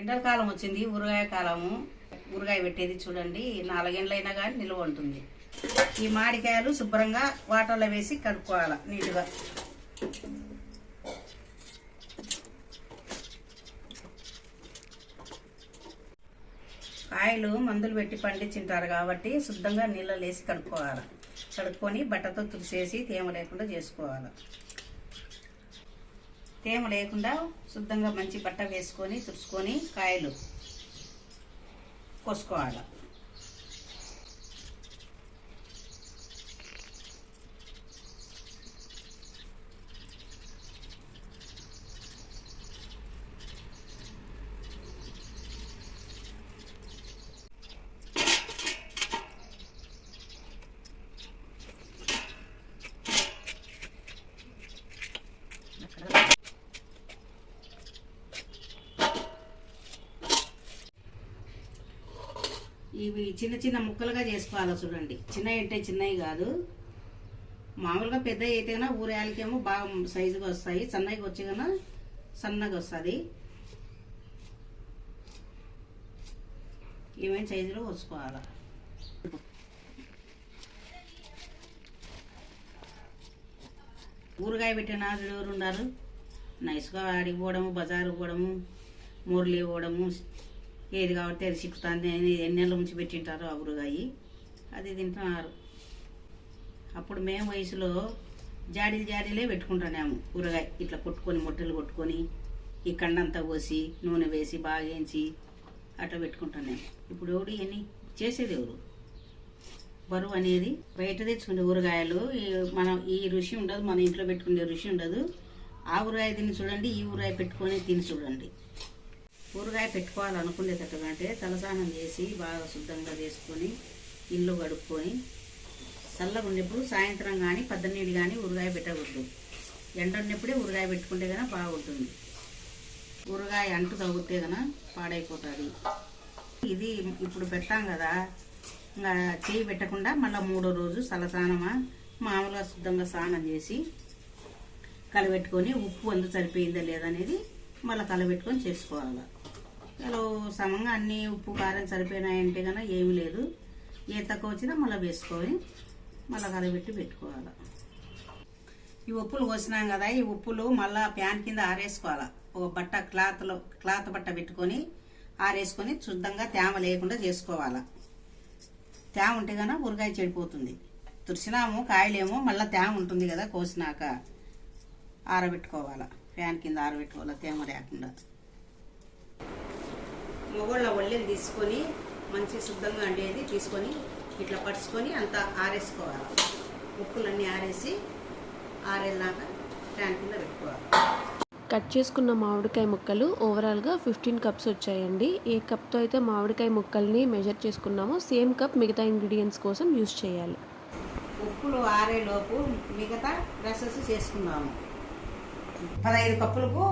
ఎండాకాలం వచ్చింది, ఊరగాయ కాలము. ఊరగాయ పెట్టేది చూడండి, 4 గంటలైనా కానీ నిల్వ ఉంటుంది. ఈ మామిడికాయలు శుభ్రంగా వాటర్లో వేసి కడుక్కోవాలి నీట్గా. కాయలు మందులు పెట్టి పండించింటారు కాబట్టి శుద్ధంగా నీళ్ళలో వేసి కడుక్కోవాలి. కడుక్కొని బట్టతో తుడిసేసి తేమ లేకుండా చేసుకోవాలి. తేమ లేకుండా శుద్ధంగా మంచి బట్ట వేసుకొని తుడుచుకొని కాయలు కోసుకోవాలి. ఇవి చిన్న చిన్న ముక్కలుగా చేసుకోవాలి చూడండి. చిన్నవి అంటే చిన్నవి కాదు, మామూలుగా పెద్దవి అయితే కన్నా ఊరేళ్ళకేమో బాగా సైజుగా వస్తాయి. సన్నగా వచ్చి కన్నా సన్నగా వస్తుంది. ఏమేమి సైజులో వచ్చుకోవాలి. ఊరగాయ పెట్టిన ఎవరు ఉన్నారు, నైస్గా ఆడికి పోవడము, బజారుకు పోవడము, మూరలు ఇవ్వడము, ఏది కాబట్టి అది చిక్కుతుంది అని ఎన్ని నెలల నుంచి పెట్టింటారో ఆ ఊరగాయ అది తింటున్నారు. అప్పుడు మేము వయసులో జాడీలే పెట్టుకుంటున్నాము. ఊరగాయ ఇట్లా కొట్టుకొని మొట్టలు కొట్టుకొని ఈ కండంతా కోసి నూనె వేసి బాగా వేయించి అట్లా పెట్టుకుంటున్నాము. ఇప్పుడు ఎవడు ఇవన్నీ చేసేది ఎవరు? బరువు అనేది బయట తెచ్చుకునే ఊరగాయలు మనం ఈ రుచి ఉండదు, మన ఇంట్లో పెట్టుకునే రుచి ఉండదు. ఆ ఊరగాయ తిని చూడండి, ఈ ఊరగాయ పెట్టుకొని తిని చూడండి. ఊరగాయ పెట్టుకోవాలనుకునేటట్టుగా అంటే తలస్నానం చేసి బాగా శుద్ధంగా చేసుకొని ఇల్లు కడుక్కొని చల్లగా ఉన్నప్పుడు సాయంత్రం కానీ పద్దనీళ్ళు కానీ ఊరగాయ పెట్టకూడదు. ఎండ ఉన్నప్పుడే ఊరగాయ పెట్టుకుంటే కనుక బాగుంటుంది. ఊరగాయ అంటు తగ్గితే కనుక పాడైపోతుంది. ఇది ఇప్పుడు పెట్టాం కదా, ఇంకా చేయి పెట్టకుండా మళ్ళీ 3వ రోజు తలస్నానమా మామూలుగా శుద్ధంగా స్నానం చేసి కలబెట్టుకొని ఉప్పు అందు సరిపోయిందా లేదనేది మళ్ళీ కలబెట్టుకొని చేసుకోవాలి. ఇలా సమంగా అన్నీ ఉప్పు కారం సరిపోయినాయంటే కనుక ఏమీ లేదు. ఏ తక్కువ వచ్చినా మళ్ళీ వేసుకొని మళ్ళీ కలబెట్టి పెట్టుకోవాలి. ఈ ఉప్పులు పోసినాం కదా, ఈ ఉప్పులు మళ్ళీ ప్యాన్ కింద ఆరేసుకోవాలి. ఒక బట్ట క్లాత్ బట్ట పెట్టుకొని ఆరేసుకొని శుద్ధంగా తేమ లేకుండా చేసుకోవాలి. తేమ ఉంటే కనుక ఊరగాయ చెడిపోతుంది. తుడిచినాము కాయలేమో మళ్ళీ తేమ ఉంటుంది కదా, కోసినాక ఆరబెట్టుకోవాలి. ఫ్యాన్ కింద ఆరబెట్టుకోవాలి తేమ లేకుండా. మొగోళ్ళ ఒళ్ళెలు తీసుకొని మంచి శుద్ధంగా అండేది తీసుకొని ఇట్లా పట్టుకొని అంతా ఆరేసుకోవాలి. ఉప్పులన్నీ ఆరేసి ఆరేలాగా ఫ్యాన్ కింద పెట్టుకోవాలి. కట్ చేసుకున్న మామిడికాయ ముక్కలు ఓవరాల్గా 15 కప్స్ వచ్చాయండి. ఏ కప్తో అయితే మామిడికాయ ముక్కల్ని మెజర్ చేసుకున్నామో సేమ్ కప్ మిగతా ఇంగ్రీడియంట్స్ కోసం యూజ్ చేయాలి. ఉప్పులు ఆరేలోపు మిగతా ప్రాసెస్ చేసుకున్నాము. 15 కప్పులకు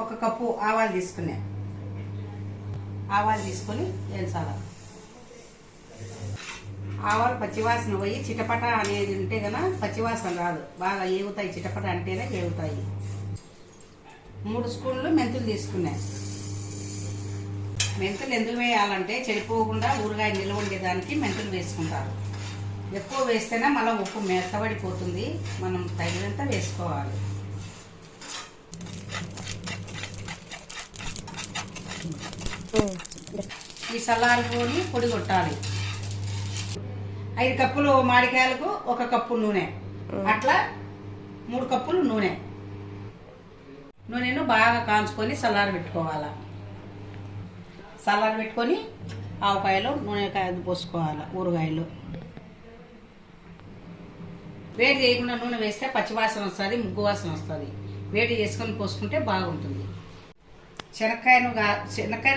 1 కప్పు ఆవాలు తీసుకున్నా. ఆవాలు తీసుకొని వేసాలి. ఆవాలు పచ్చివాసన పోయి చిటపట అనేది ఉంటే కనుక పచ్చివాసన రాదు, బాగా ఏగుతాయి. చిటపట అంటేనే ఏగుతాయి. 3 స్పూన్లు మెంతులు తీసుకున్నా. మెంతులు ఎందుకు వేయాలంటే చెడిపోకుండా ఊరగాయ నిల్వ ఉండేదానికి మెంతులు వేసుకుంటారు. ఎక్కువ వేస్తేనే మళ్ళీ ఉప్పు మెత్తబడిపోతుంది. మనం తగినంత వేసుకోవాలి. ఈ సల్లారిపోని పొడి కొట్టాలి. 5 కప్పులు మామిడికాయలకు 1 కప్పు నూనె, అట్లా 3 కప్పులు నూనెను బాగా కాంచుకొని చల్లారి పెట్టుకోవాలి. చల్లారి పెట్టుకొని ఆవకాయలు నూనెకాయ పోసుకోవాలి. ఊరగాయలు వేడి చేయకుండా నూనె వేస్తే పచ్చివాసన వస్తుంది, ముగ్గు వాసన వస్తుంది. వేడి చేసుకొని పోసుకుంటే బాగుంటుంది. శనక్కాయ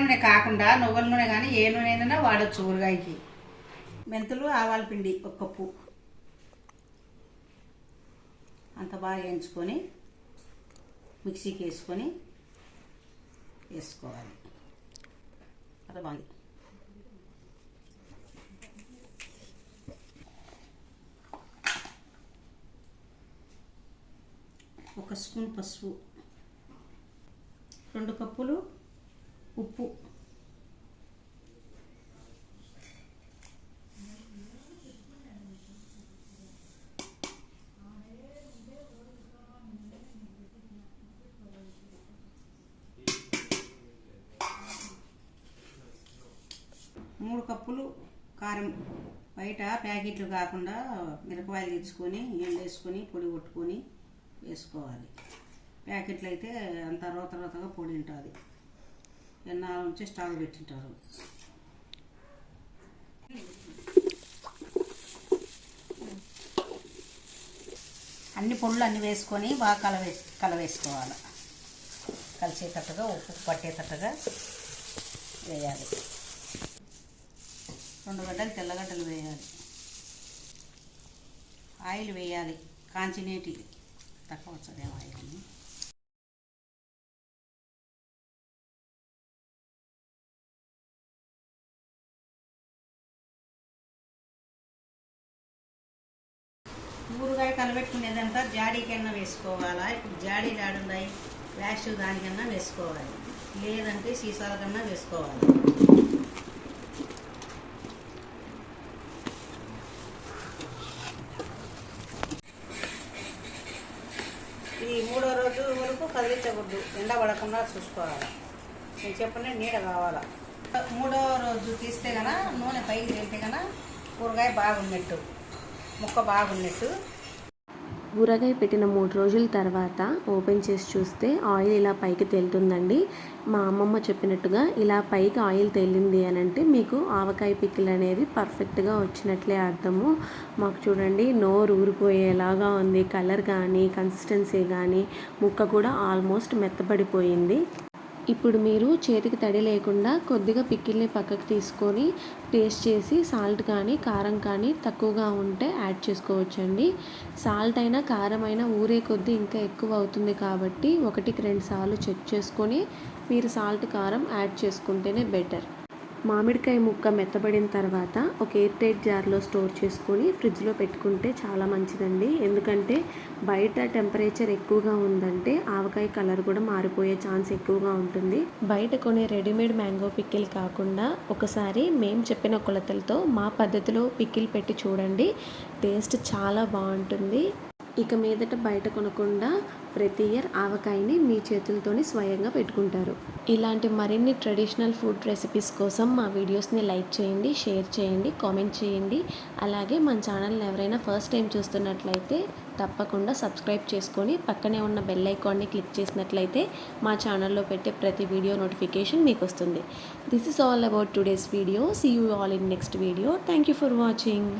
నూనె కాకుండా నువ్వుల నూనె కానీ ఏ నూనె అయినా వాడచ్చు ఊరగాయకి. మెంతులు ఆవాల పిండి 1 కప్పు అంత బాగా వేయించుకొని మిక్సీకి వేసుకొని వేసుకోవాలి. అలా బాగుంది. 1 స్పూన్ పసుపు, 2 కప్పులు ఉప్పు, మూడు కప్పులు కారం. బయట ప్యాకెట్లు కాకుండా మిరపకాయలు తెచ్చుకొని ఎండేసుకొని పొడి కొట్టుకొని వేసుకోవాలి. ప్యాకెట్లు అయితే అంత రోత రోతగా పొడి ఉంటుంది. ఎన్నాళ్ళ నుంచి స్టవ్ పెట్టింటారు. అన్ని పొడులు అన్నీ వేసుకొని బాగా కలవేసుకోవాలి. కలిసేటట్టుగా ఉప్పు పట్టేటట్టుగా వేయాలి. 2 గడ్డలు తెల్లగడ్డలు వేయాలి. ఆయిల్ వేయాలి. కాంచినేటి తక్కువ వచ్చేదేమో ఆయిల్ని. ఊరగాయ కలబెట్టుకునేదంతా జాడీకన్నా వేసుకోవాలా. ఇప్పుడు జాడీలు ఆడున్నాయి, ప్లాస్టిక్ దానికన్నా వేసుకోవాలి. లేదంటే సీసాల కన్నా వేసుకోవాలి. ఇది 3వ రోజు వరకు కదిలించకూడదు. ఎండ పడకుండా చూసుకోవాలి. నేను చెప్పిన నీడ కావాలా. 3వ రోజు తీస్తే కన్నా నూనె పైకి తేలితే కన్నా ఊరగాయ బాగున్నట్టు, ముక్క బాగున్నట్టు. ఊరగాయ పెట్టిన 3 రోజుల తర్వాత ఓపెన్ చేసి చూస్తే ఆయిల్ ఇలా పైకి తేలుతుందండి. మా అమ్మమ్మ చెప్పినట్టుగా ఇలా పైకి ఆయిల్ తేలింది అని అంటే మీకు ఆవకాయ పికిల్ అనేది పర్ఫెక్ట్గా వచ్చినట్లే అర్థము. మాకు చూడండి నోరు ఊరిపోయేలాగా ఉంది. కలర్ కానీ కన్సిస్టెన్సీ కానీ ముక్క కూడా ఆల్మోస్ట్ మెత్తబడిపోయింది. ఇప్పుడు మీరు చేతికి తడి లేకుండా కొద్దిగా పికిల్ని పక్కకు తీసుకొని టేస్ట్ చేసి సాల్ట్ కానీ కారం కానీ తక్కువగా ఉంటే యాడ్ చేసుకోవచ్చండి. సాల్ట్ అయినా కారం అయినా ఊరే కొద్దీ ఇంకా ఎక్కువ అవుతుంది కాబట్టి 1కి 2 సార్లు చెక్ చేసుకొని మీరు సాల్ట్ కారం యాడ్ చేసుకుంటేనే బెటర్. మామిడికాయ ముక్క మెత్తబడిన తర్వాత ఒక ఎయిర్ టైట్ జార్లో స్టోర్ చేసుకొని ఫ్రిడ్జ్లో పెట్టుకుంటే చాలా మంచిదండి. ఎందుకంటే బయట టెంపరేచర్ ఎక్కువగా ఉందంటే ఆవకాయ కలర్ కూడా మారిపోయే ఛాన్స్ ఎక్కువగా ఉంటుంది. బయట కొనే రెడీమేడ్ మ్యాంగో పికిల్ కాకుండా ఒకసారి మేము చెప్పిన కొలతలతో మా పద్ధతిలో పికిల్ పెట్టి చూడండి. టేస్ట్ చాలా బాగుంటుంది. ఇక మీదట బయట కొనకుండా ప్రతి ఇయర్ ఆవకాయని మీ చేతులతోనే స్వయంగా పెట్టుకుంటారు. ఇలాంటి మరిన్ని ట్రెడిషనల్ ఫుడ్ రెసిపీస్ కోసం మా వీడియోస్ని లైక్ చేయండి, షేర్ చేయండి, కామెంట్ చేయండి. అలాగే మన ఛానల్ని ఎవరైనా ఫస్ట్ టైం చూస్తున్నట్లయితే తప్పకుండా సబ్స్క్రైబ్ చేసుకొని పక్కనే ఉన్న బెల్ ఐకాన్ని క్లిక్ చేసినట్లయితే మా ఛానల్లో పెట్టే ప్రతి వీడియో నోటిఫికేషన్ మీకు వస్తుంది. This is all about today's video. See you all in next video. Thank you for watching.